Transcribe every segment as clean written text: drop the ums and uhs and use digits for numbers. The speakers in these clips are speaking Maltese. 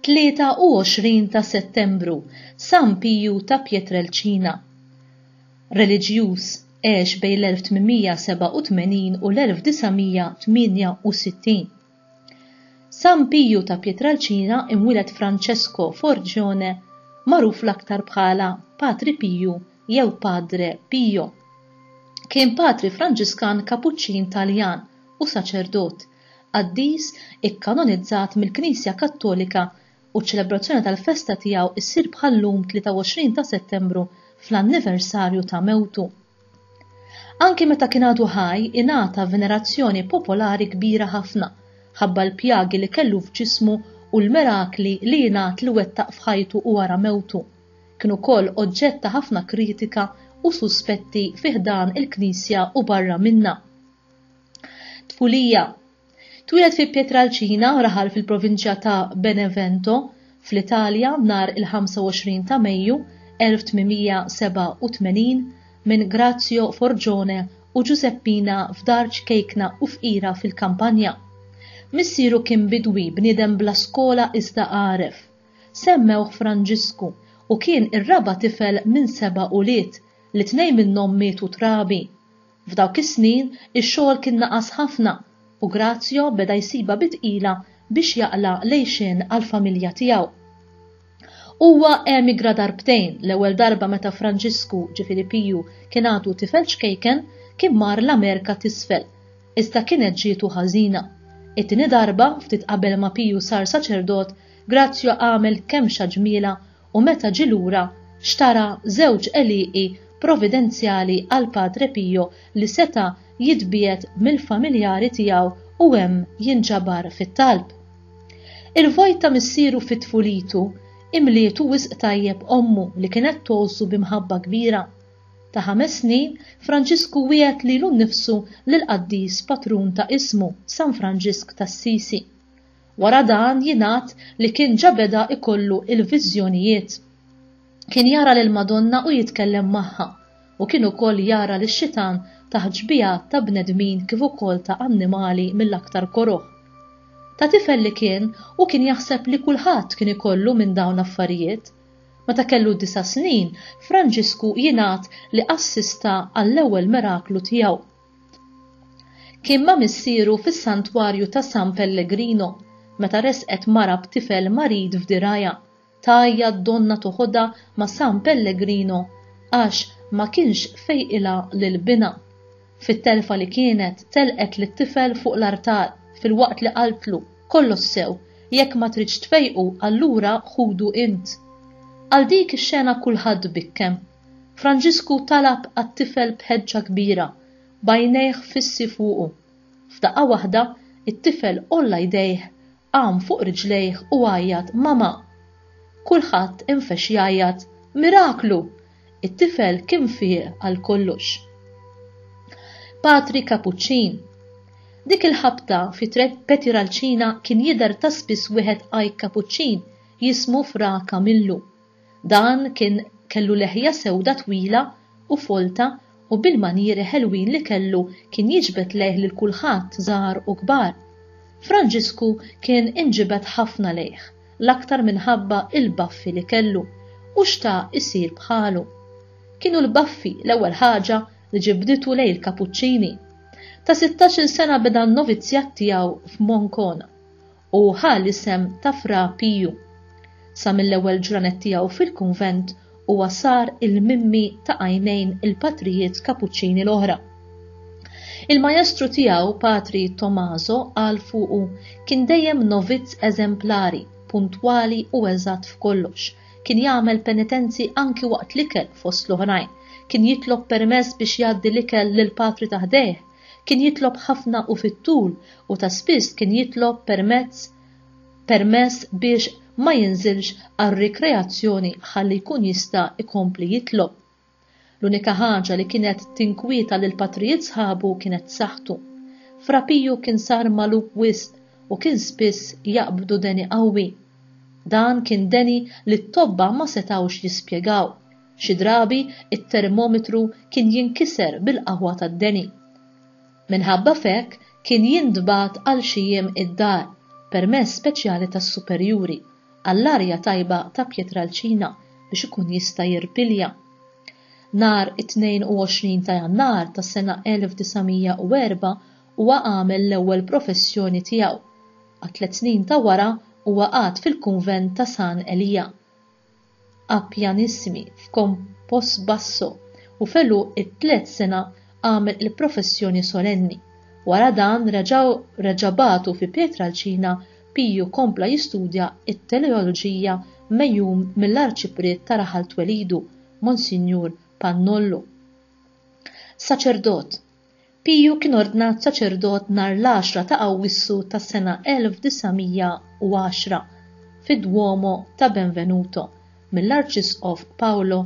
23 ta' Settembru, San Piju ta' Pietrelcina. Reliġjuż għex bejn l-1887 u l-1968. San Piju ta' Pietrelcina imwieled Francesco Forgione, magħruf l-aktar bħala Patri Piju jew Padre Pio. Kien patri Franġiskan Kapuċċin Taljan u saċerdot, qaddis ikkanonizzat mill-Knisja Kattolika u ċ-ċelebrazzjoni tal-festa tiegħu issir bħallum 23 ta' Settembru fl-anniversarju ta' mewtu. Anki meta kien għadu ħaj ingħata venerazzjoni popolari kbira ħafna ħabba l-pjagi li kellu f'ġismu u l-mirakli li jingħat li wettaq f'ħajtu u wara mewtu. Kienu wkoll oġġett ta' ħafna kritika u suspetti fih dan il-Knisja u barra minna. Tfulija. Twieled fi Pietrelcina u raħal fil-provinċja ta' Benevento fl-Italja nhar il-25 ta' Mejju 1887 minn Grazio Forgione u Giuseppina f'dar ċkejkna u fqira fil-Kampanja. Missieru kien bidwi bniedem bla skola iżda għaref. Semmewh Franġisku u kien ir-raba' tifel minn 7 ulied li 2 minnhom mietu trabi. F'dawk is-snin ix-xogħol kien naqas ħafna u Grazio beda jsiba bitqila biex jaqla lejxin għall-familja tiegħu. Huwa emigra darbtejn, l-ewwel darba meta Franġisku ġifieri Piju kien għadu tifel ċkejken kien mar l-Amerika t'isfel, iżda kienet ġietu ħażina. It-tieni darba ftit qabel ma Piju sar saċerdot, Grazio għamel kemxa ġmiela u meta ġie lura xtara 2 eliqi providenzjali għal Padre Pio li seta' jitbiet mill-familjari tiegħu u hemm jinġabar fit-talb. Il-vojt ta' missieru fit-tfulitu imlietu wisq tajjeb ommu li kienet tgħossu b'imħabba kbira. Ta' 5 snin Franġisku wiegħed lilu nnifsu lill-qaddis patrun ta' ismu San Franġisk tas-Sisi. Wara dan jingħad li kien ġabeda ikollu il-viżjonijiet. Kien jara lil Madonna u jitkellem magħha u kien ukoll jara lix-xitan ta' ħġbijat ta' bnedmin kif ukoll ta' annimali mill-aktar koroħ. Ta' tifel li kien u kien jaħseb li kulħadd kien ikollu minn dawn l-affarijiet. Meta kellu 9 snin, Franġisku jingħad li assista għall-ewwel miraklu tiegħu. Kien ma' missieru fis-santwarju ta' San Pellegrino meta resqet mara b'tifel marid f'diraja. Tajja d-donna toħodha ma' San Pellegrino għax ma kienx fejqilha lil-bina. Fit-telfa li kienet telqet lit-tifel fuq l-artar fil-waqt li qaltlu kollox sew jekk ma tridx tfejqu allura ħudu int. Għal dik ix-xena kulħadd bikkem. Franġisku talab għat-tifel b'ħeġġa kbira, bajnejh fissi fuqu. F'daqqa waħda it-tifel olla jdejh, qam fuq riġlejh u għajjat mama. Kulħadd infex jgħajjat miraklu. It-tifel kien fih għal kollox. Patri Kapuċċin. Dik il-ħabta fi Pietrelcina kien jidher ta' spiss wieħed qaj Kapuċċin jismu Fra Camillu. Dan kien kellu leħja sewda twila u folta u bil-manieri ħelwin li kellu kien jiġbed lejh lil kulħadd żgħar u kbar. Franġisku kien inġibed ħafna lejh, l-aktar minħabba il-baffi li kellu u xtaq isir bħalu. Kienu l-baffi l-ewwel ħaġa li ġibditu lej il-Kapuċċini. Ta' 16 sena beda n-novizzjat tiegħu f'Moncona u ħal isem ta' Fra Piju. Sa mill-ewwel ġranet tiegħu fil-kunvent huwa sar il-mimmi ta' għajnejn il-patrijiet Kapuċċini l-oħra. Il-majestru tiegħu Patri Tommaso qal fuqu kien dejjem novizz eżemplari, puntwali u eżatt f'kollox. Kien jagħmel penitenzi anki waqt l-ikel fost l-oħrajn. Kien jitlob permess biex jgħaddi l-ikel lill-patri taħdejh. Kien jitlob ħafna u fit-tul u ta' spiss kien jitlob permess biex ma jinżilx għar-rikreazzjoni ħalli jkun jista' ikompli jitlob. L-unika ħaġa li kienet tinkwieta lil patrijiet sħabu kienet saħħtu. Fra Piju kien sar magħluq wisq u kien spiss jaqbdu deni qawwi. Dan kien deni li t-tobba ma setawx jispjegaw. Xi drabi it-termometru kien jinkiser bil-qahwa tad-deni. Minħabba fekk kien jindbat għal xi jiem id-dar permess speċjali tas-superjuri għall-arja tajba ta' Pietralcina biex ikun jista' jirpilja. Nhar 22 ta' Jannar tas-sena 1904 huwa għamel l-ewwel professjoni tiegħu. Għat 3 snin ta' wara huwa għad fil-kunvent ta' San Elija. A pjanissimi f'kompos basso u felu it-3 sena għamel il-professjoni solenni. Wara dan reġabatu fi Pietralcina Piju kompla jistudja it-teleoloġija mejjum mill-arċipriet ta' Raħal Twelidu, Monsinjur Pannollu. Saċerdot. Piju kien ordnat saċerdot nhar l-10 ta' Awwissu tas-sena 1910 fid-Duomo ta' Benvenuto mill-Arċisqof Paolo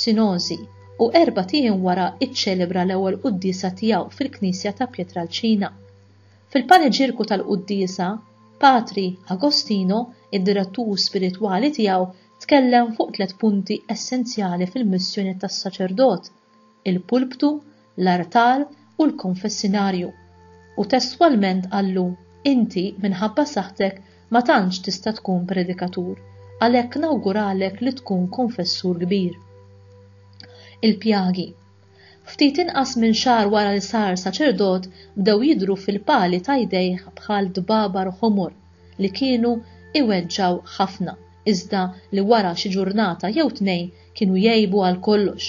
Sinosi u 4 tiem wara iċċelebra l-ewwel qudiesa tiegħu fil-Knisja ta' Pietralcina. Fil-paneġirku tal-qudiesa Patri Agostino, id-direttur spiritwali tiegħu, tkellem fuq 3 punti essenzjali fil-missjoni tas-saċerdot: il-pulptu, l-artar u l-konfessinarju. U testwalment qallu: inti minħabba saħtek ma tantx tista' tkun predikatur, għalhekk nawguralek li tkun konfessur kbir. Il-pjagi. Ftit inqas minn xahar wara li sar saċerdot bdew jidhru fil-pali ta' jdejh bħal dbabar ħumur li kienu iweġġaw ħafna, iżda li wara xi ġurnata jew 2 kienu jgħibu għal kollox.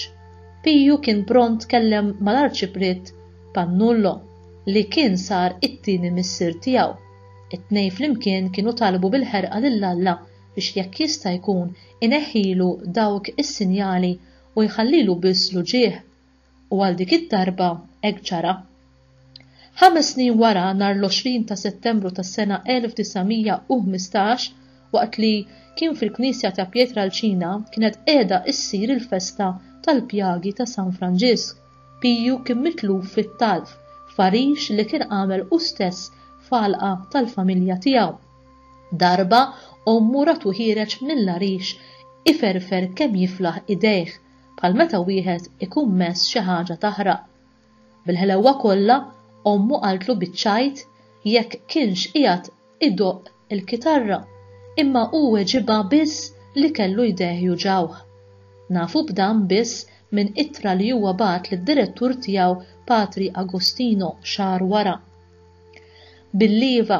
Piju kien pront tkellem mal-arċipriet Pannullo li kien sar it-tieni missier tiegħu. It-tnejn flimkien kienu talbu bil-ħerqa lill-Alla biex jekk jista' jkun ineħħilu dawk is-sinjali u jħallilu biss l-uġieħ. U għal dik id-darba hekk ġara. 5 snin wara nhar l-20 ta' Settembru tas-sena 1915 waqt li kien fil-Knisja ta' Pietralcina kienet qiegħda ssir il-festa tal-pjagi ta' San Franġisk. Piju kien mitluf fit-talf f'Arix li kien għamel hu stess falqa tal-familja tiegħu. Darba ommu ratu ħireġ mill-Arix iferfer kemm jiflaħ idejh bħal meta wieħed ikun mess xi ħaġa taħraq. Bil-ħelewwa kollha ommu qaltlu biċ-ċajt jekk kienx qiegħed idoq il-kitarra, imma hu weġibha biss li kellu jdejh juġawh. Nafu b'dan biss minn ittra li huwa bagħat lid-direttur tiegħu Patri Agostino xahar wara. Bil-lieva.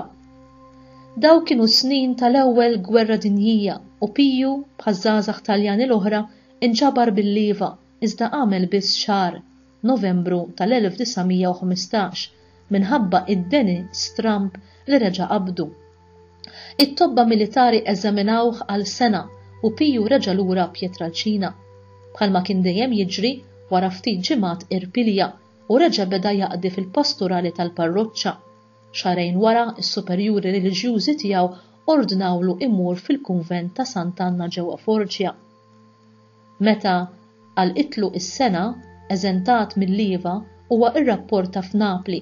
Daw kienu snin tal-ewwel gwerra dinjija u Piju bħaż-żgħażagħ Taljani l-oħra inġabar bil-lieva iżda għamel biss xahar, Novembru tal-1915, minħabba id-deni stramp li reġa' qabdu. It-tobba militari eżaminawh għal sena u Piju reġa' lura Pietralcina. Bħalma kien dejjem jiġri wara ftit ġimgħat irpilja u reġa' beda jaqdi fil-pastorali tal-parroċċa. Xarejn wara is-superjuri reliġjużi tiegħu ordnawlu imur fil-kunvent ta' Sant'Anna ġewwa Forġja. Meta għal itlu is-sena eżentat mill-lieva huwa rrapporta f'Napli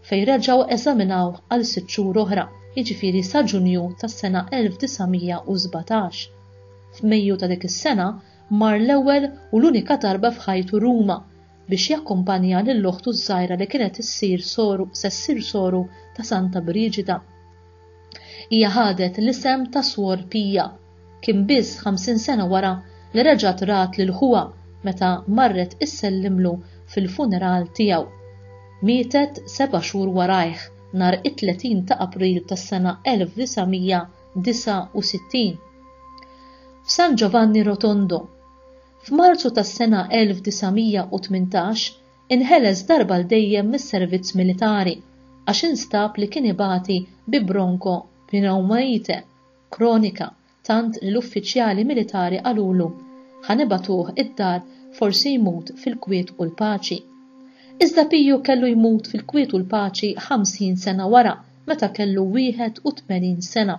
fejn reġgħu eżaminawh għal 6 xhur oħra, jiġifieri sa Ġunju tas-sena 1917. F'Mejju ta' dik is-sena mar l-ewwel u l-unika darba f'ħajtu Ruma biex jakkumpanja lill-oħtu żgħira li kienet issir soru ta' Santa Briġida. Hija ħadet l-isem ta' Suor Pija, kien biss 50 sena wara li reġgħet rat lil ħuha meta marret issellimlu fil-funeral tiegħu. Mietet 7 xhur warajh nhar it-30 ta' April tas-sena 1969. F'San Giovanni Rotondo. F'Marzu tas-sena 1918 inħeles darba l-dejjem mis-servizz militari għax instab li kien ibati bi bronko pneumonite kronika tant li l-uffiċjali militari qalulu ħanibatuh id-dar forsi jmut fil-kwiet u l-paċi. Iżda Piju kellu jmut fil-kwiet u l-paċi 50 sena wara meta kellu 81 sena.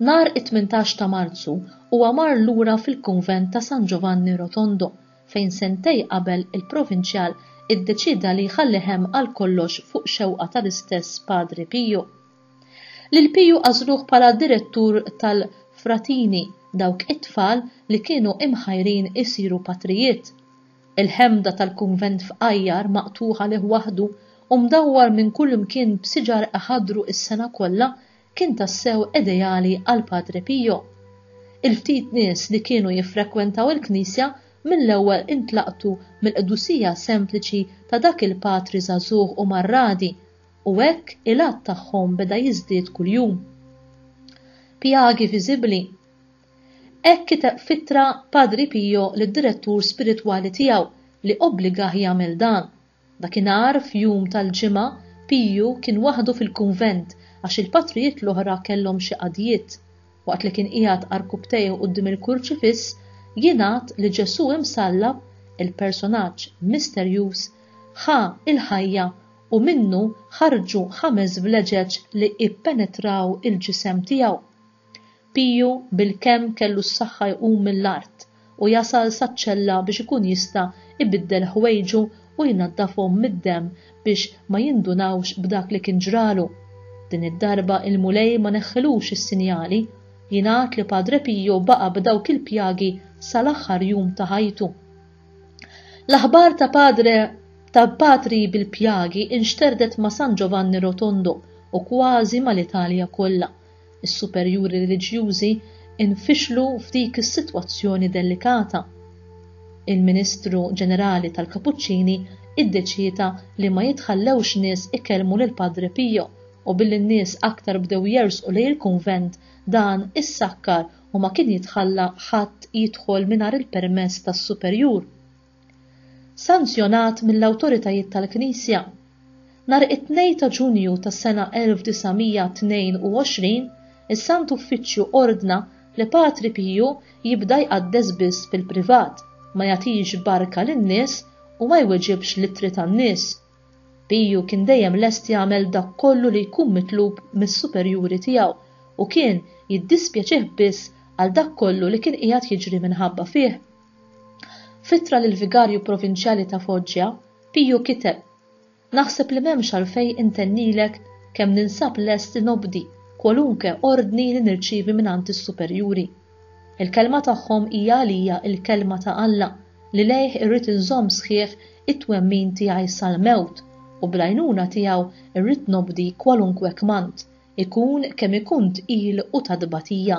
Nhar it-18 ta' Marzu huwa mar lura fil-kunvent ta' San Giovanni Rotondo fejn sentej qabel il-provinċjal iddeċida li jħallihem għal kollox fuq xewqa tal-istess Padri Piju. Lil Piju għażluh bħala direttur tal-Fratini dawk it-tfal li kienu imħajrin isiru patrijiet. Il-ħemda tal-kunvent f'Qajjar maqtuħa lih waħdu u mdawwar minn kull imkien b'siġar ħadru is-sena kollha kien tassew ideali għal Padre Pio. Il-ftit nies li kienu jiffrekwentaw il-Knisja mill-ewwel intlaqtu mill-qdusija sempliċi ta' dak il-patri żagħżugħ u marradi u hekk il-għadd tagħhom beda jiżdied kuljum. Pjagi viżibbli. Hekk kiteb fittra Padre Pio lid-direttur spiritwali tiegħu li obbligah jagħmel dan. Dakinhar f'jum tal-ġimgħa Pio kien waħdu fil-kunvent għax il-patrijiet l-oħra kellhom xi qadijiet. Waqt li kien qiegħed arkubtejh quddiem il-kurċifiss jingħad li Ġesu imsallab, il-personaġġ misterjuż, ħa il-ħajja u minnu ħarġu 5 vleġeġ li ippenetraw il-ġisem tiegħu. Pio bil-kemm kellu s-saħħa jqum mill-art u jasal saċċella biex ikun jista' ibiddel ħwejġu u jnaddafhom mid-demm biex ma jindunawx b'dak li kien ġralu. Din id-darba il-mulej ma neħħilux is-sinjali, jingħad li Padre Pio baqa' b'dawk il-pjagi sal-aħħar jum ta' ħajtu. L-aħbar ta' Patri bil-pjagi inxterdet ma' San Giovanni Rotondo u kważi mal-Italja kollha. Is-superjuri reliġjużi infixlu f'dik is-sitwazzjoni delikata. Il-Ministru Ġenerali tal-Kapuċċini iddeċieda li ma jitħallewx nies ikellmu lil Padre Pio u billi n-nies aktar bdew jersqu lejn il-kunvent dan issakkar u ma kien jitħalla ħadd jidħol mingħajr il-permess tas-superjur. Sanzjonat mill-awtoritajiet tal-Knisja. Nhar it-2 ta' Ġunju tas-sena 1922 is-Sant Uffiċċju ordna li Padre Pio jibda jqaddes biss fil-privat, ma jagħtix barka lin-nies u ma jweġibx l-ittri tan-nies. Pio kien dejjem lest jagħmel dak kollu li jkun mitlub mis-superjuri tiegħu u kien jiddispjaċih biss għal dak kollu li kien qiegħed jiġri minħabba fih. Fittra lil Vigarju Provinċjali ta' Foggia, Pio kiteb: Naħseb li m'hemmx għalfejn intennilek kemm ninsab lest nobdi kwalunkwe ordni li nirċievi mingħand is-superjuri. Il-kelma tagħhom hija għalija il-kelma ta' Alla li lejh irrid inżomm sħiħ it-twemmin tiegħi sal-mewt u bl-għajnuna tiegħu irrid nobdi kwalunkwe kmand, ikun kemm ikun tqil u ta' dbatija.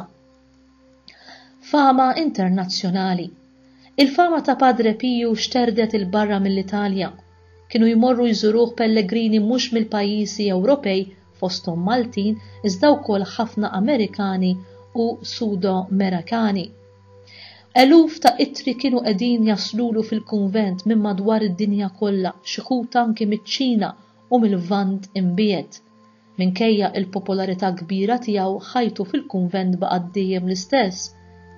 Fama internazzjonali. Il-fama ta' Padre Pio xterdet il-barra mill-Italja. Kienu jmorru jżuruh pellegrini mhux mill-pajjiżi Ewropej fosthom Maltin iżda wkoll ħafna Amerikani u Sudo-Amerikani. Eluf ta' ittri kienu qegħdin jaslulu fil-kunvent minn madwar id-dinja kollha, xi ħut anke miċ-Ċina u mill-Lvant imbiet. Minkejja il-popolarità kbira tiegħu ħajtu fil-kunvent baqa' dejjem l-istess.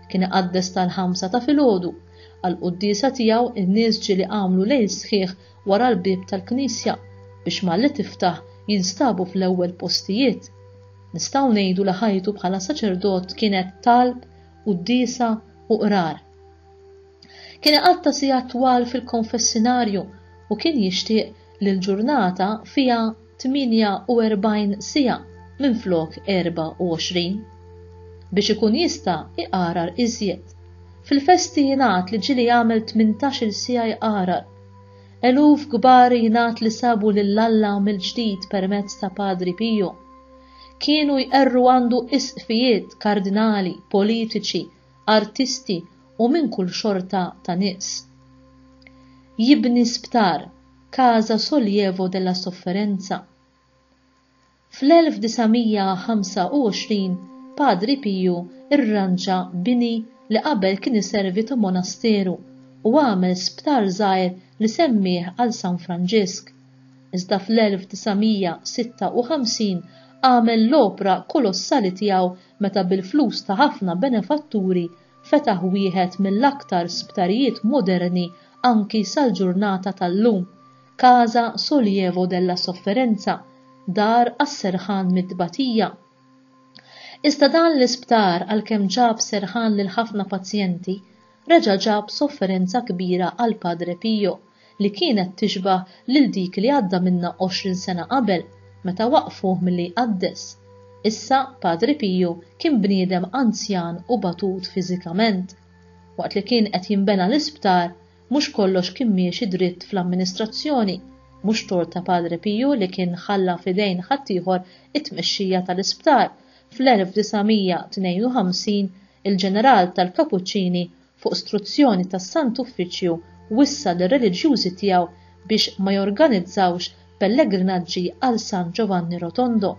Kien iqaddes tal-5 ta' filgħodu. Għall-quddiesa tiegħu in-nies ġieli għamlu lejl sħiħ wara l-bieb tal-Knisja biex malli tiftaħ jinstabu fl-ewwel postijiet. Nistgħu ngħidu li ħajtu bħala saċerdot kienet talb, quddiesa u qrar. Kien iqatta sigħat twal fil-konfessinarju u kien jixtieq li l-ġurnata fiha 48 siegħa minflok 24 biex ikun jista' iqarar iżjed. Fil-festi jingħad li ġieli jagħmel 18 siegħa jqarar. Eluf kbar jingħad li sabu lil Alla mill-ġdid permezz ta' Padre Pio. Kienu jqerru għandu isqfijiet kardinali, politiċi, artisti u minn kull xorta ta' nies. Jibni sptar, Casa Sollievo della Sofferenza. Fl-1925 Padre Pio irranġa bini li qabel kien iservi ta' monasteru u għamel sptar żgħir li semmih għal San Franġisk. Iżda fl-1956 għamel l-opra kolossali tiegħu meta bil-flus ta' ħafna benefatturi fetaħ wieħed mill-aktar sptarijiet moderni anki sal-ġurnata tal-lum, Casa Sollievo della Sofferenza, dar għas-serħan mid-Tbatija. Iżda dan l-isptar għalkemm ġab serħan lil ħafna pazjenti, reġa' ġab sofferenza kbira għal Padre Pio li kienet tixbaħ lil dik li għadda minna 20 sena qabel meta waqfuh milli jqaddes. Issa Padre Pio kien bniedem anzjan u batut fiżikament. Waqt li kien qed jinbena l-isptar, mhux kollox kien miexi dritt fl-amministrazzjoni, mhux tort ta' Padre Pio li kien ħalla f'idejn ħaddieħor it-tmexxija tal-isptar fl-1952 il-ġeneral tal-Kapuċċini fuq istruzzjoni tas-Sant Uffiċċju wissa lir-reliġjużi tiegħu biex ma jorganizzawx pellegrinaġġi għal San Giovanni Rotondo.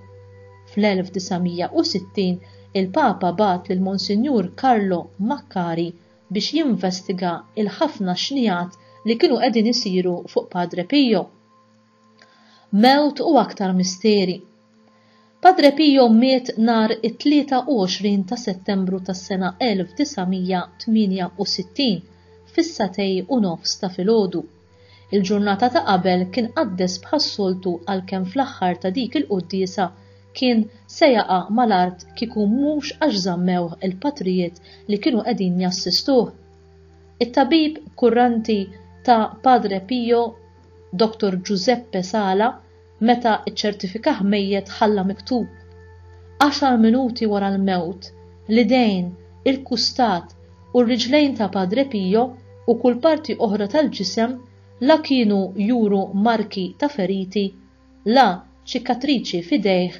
Fl-1960 il-Papa bagħat lil Monsinjur Carlo Maccari biex jinvestiga il-ħafna xnijat li kienu qegħdin isiru fuq Padre Pio. Mewt u aktar misteri. Padre Pio miet nhar it-23 ta' Settembru tas-sena 1968 fis-9:30 ta' filgħodu. Il-ġurnata ta' qabel kien qaddes bħas-soltu għalkemm fl-aħħar ta' dik il-quddiesa kien se jaqa' mal-art kieku mhux għax żammewh il-patrijiet li kienu qegħdin jassistuh. It-tabib kurranti ta' Padre Pio, Dr. Giuseppe Sala, meta iċ-ċertifikah mejjed ħalla miktub 10 minuti wara l-mewt, l-idejn, il-kustat u r-riġlejn ta' Padre Pio u kull parti oħra tal-ġisem la kienu juru marki ta' feriti, la ċikatriċi f'idejh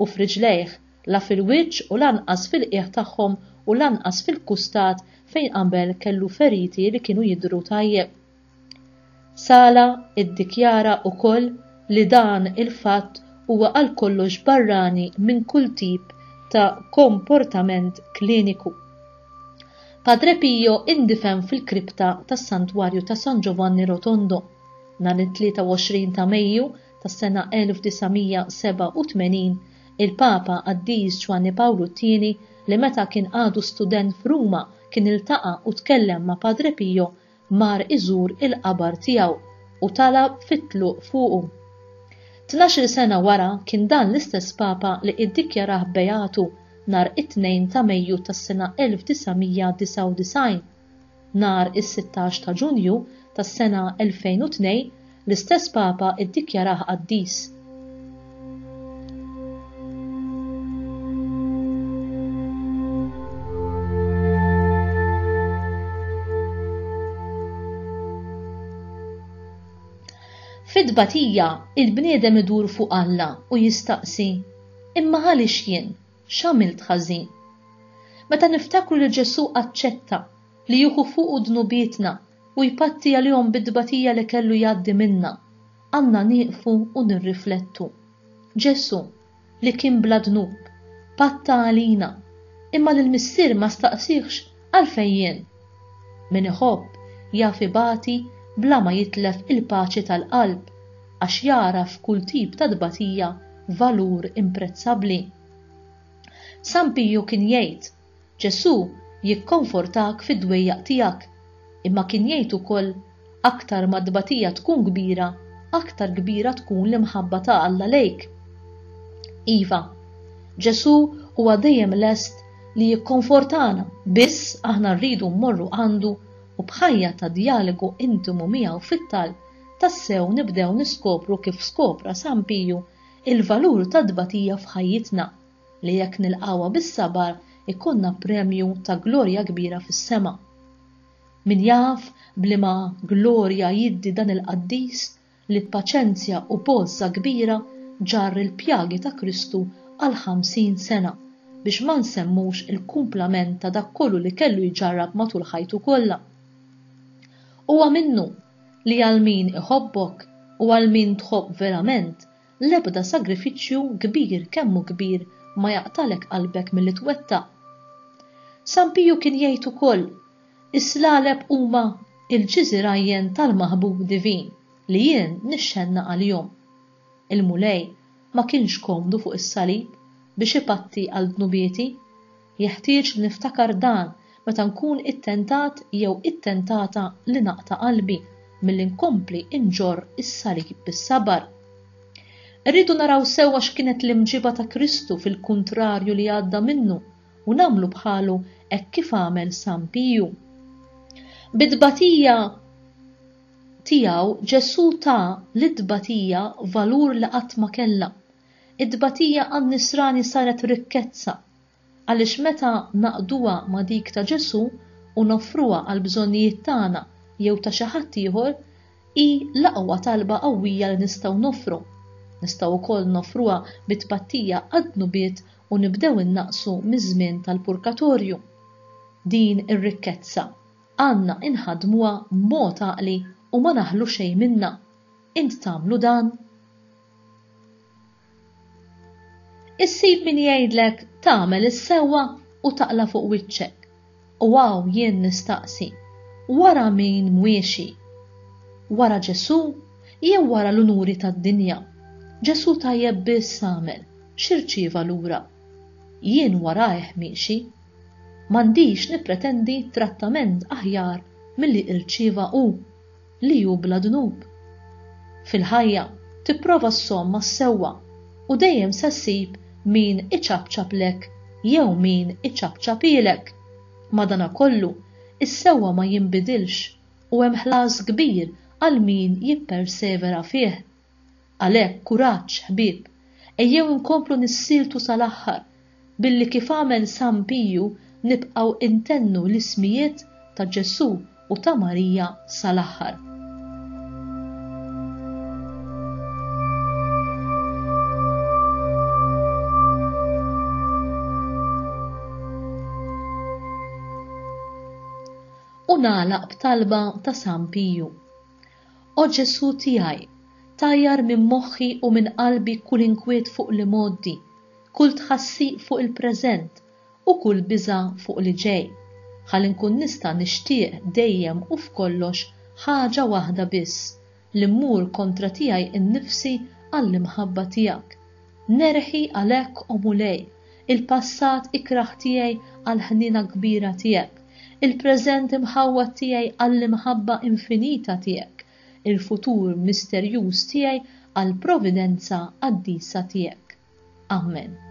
u f'riġlejh, la fil-wiċċ u lanqas fil-qiegħ tagħhom u lanqas fil-kustat fejn qabel kellu feriti li kienu jidhru tajjeb. Sala iddikjara wkoll li dan il-fatt huwa għal kollox barrani minn kull tip ta' komportament kliniku. Padre Pio indifen fil-kripta tas-Santwarju ta' San Giovanni Rotondo nhar it-23 ta' Mejju tas-sena 1987 il-Papa Addis Giovanni Paolo II li meta kien għadu student f'Ruma kien iltaqa' u tkellem ma' Padre Pio mar iżur il-qabar tiegħu u talab fit-tluq fuqu. 12 sena wara kien dan l-istess Papa li iddikjarah bejatu nhar it-2 ta' Mejju tas-sena 1999. Nhar is-16 ta' Ġunju tas-sena 2002 l-istess Papa iddikjarah qaddis. Fid-tbatija il-bniedem idur fuq Alla u jistaqsi imma għaliex jien x'għamilt ħażin. Meta niftakru li Ġesu aċċetta li jieħu fuqu dnubietna u jpatti għalihom bid-tbatija li kellu jgħaddi minna, għandna nieqfu u nirriflettu. Ġesu li kien bla dnub patta għalina imma lill-Missier ma staqsihx għalfejn jien. Min iħobb jaf ibati bla ma jitlef il-paċi tal-qalb għax jara f'kull tip ta' tbatija valur imprezzabbli. San Pio kien jgħid, Ġesu jikkonfortak fid-dwejjaq tiegħek, imma kien jgħid ukoll aktar ma tbatija tkun kbira, aktar kbira tkun l-imħabba ta' Alla lejk. Iva, Ġesu huwa dejjem lest li jikkonfortana, biss aħna rridu mmorru għandu u bħajja ta' dijalogu intimu miegħu fit-talb tassew nibdew niskopru kif skopra San Pio il-valur ta' tbatija f'ħajjitna li jekk nilqawha bis-sabar ikonna premju ta' glorja kbira fis-sema. Min jaf bliema glorja jiddi dan il-qaddis li b'paċenzja u pozza kbira ġarr il-pjagi ta' Kristu għal 50 sena biex ma nsemmux il-kumplament ta' dak kollu li kellu jġarrab matul ħajtu kollha. Huwa minnu li għal min iħobbok u għal min tħobb verament l-ebda sagrifiċċju kbir kemmu kbir ma jaqtalek qalbek milli twettaq. San Pio kien jgħid ukoll is-slaleb huma il-ġiżirajjen tal-maħbub divin li jien nixxenna għalihom. Il-mulej ma kienx komdu fuq is-salib biex ipatti għal dnubieti, jeħtieġ li niftakar dan meta nkun ittentat jew ittentata li naqta' qalbi milli nkompli inġorr is-salib bis-sabar. Irridu naraw sewwa x'kienet l-imġiba ta' Kristu fil-kuntrarju li għadda minnu u nagħmlu bħalu hekk kif għamel San Pio. Bid-tbatija tiegħu Ġesu ta' l-tbatija valur li qatt ma kellha. Id-tbatija għan-nisrani saret rikkezza għaliex meta naqduha ma' dik ta' Ġesu u nofruha għal bżonnijiet tagħna jew ta' xi ħadd ieħor hi l-aqwa talba qawwija li nistgħu nofru. Nistgħu wkoll nofruha bit-tbatija għad-dnubiet u nibdew innaqsu miż-żmien tal-purgatorju. Din ir-rikkezza għandna inħadmuha b'mod għaqli u ma naħlu xejn minnha. Int tagħmlu dan? Issib min jgħidlek tagħmel is-sewwa u taqla fuq wiċċek. U għaw jien nistaqsi, wara min mwiexi? Wara Ġesu jew wara l-unuri tad-dinja? Ġesu tajjeb biss għamel, x'irċieva lura? Jien warajh miexi, m'għandix nippretendi trattament aħjar milli irċieva hu li hu bla dnub. Fil-ħajja tipprova s-somma s-sewwa u dejjem se ssib min iċabċablek jew min iċabċapilek. Madankollu is-sewwa ma jinbidilx u hemm ħlas kbir għal min jippersevera fih. Għalhekk kuraġġ ħbieb, ejjew inkomplu nissiltu sal-aħħar billi kif għamel San Piju nibqgħu intennu l-ismijiet ta' Ġesu u ta' Marija sal-aħħar. U nagħlaq b'talba ta' San Piju. O Ġesu tiegħi, tajjar minn moħħi u minn qalbi kull inkwiet fuq li moddi, kull tħassiq fuq il-preżent u kull biża' fuq li ġej. Ħalli nkun nista' nixtieq dejjem u f'kollox ħaġa waħda biss, li mmur kontra tiegħi innifsi għall-imħabba tiegħek. Nerħi għalhekk omulej, il-passat ikraħ tiegħi għall-ħnina kbira tiegħek, il-preżent imħawwad tiegħi għall-imħabba infinita tiegħek, il-futur misterjuż tiegħi għall-providenza qaddisa tiegħek. Amen.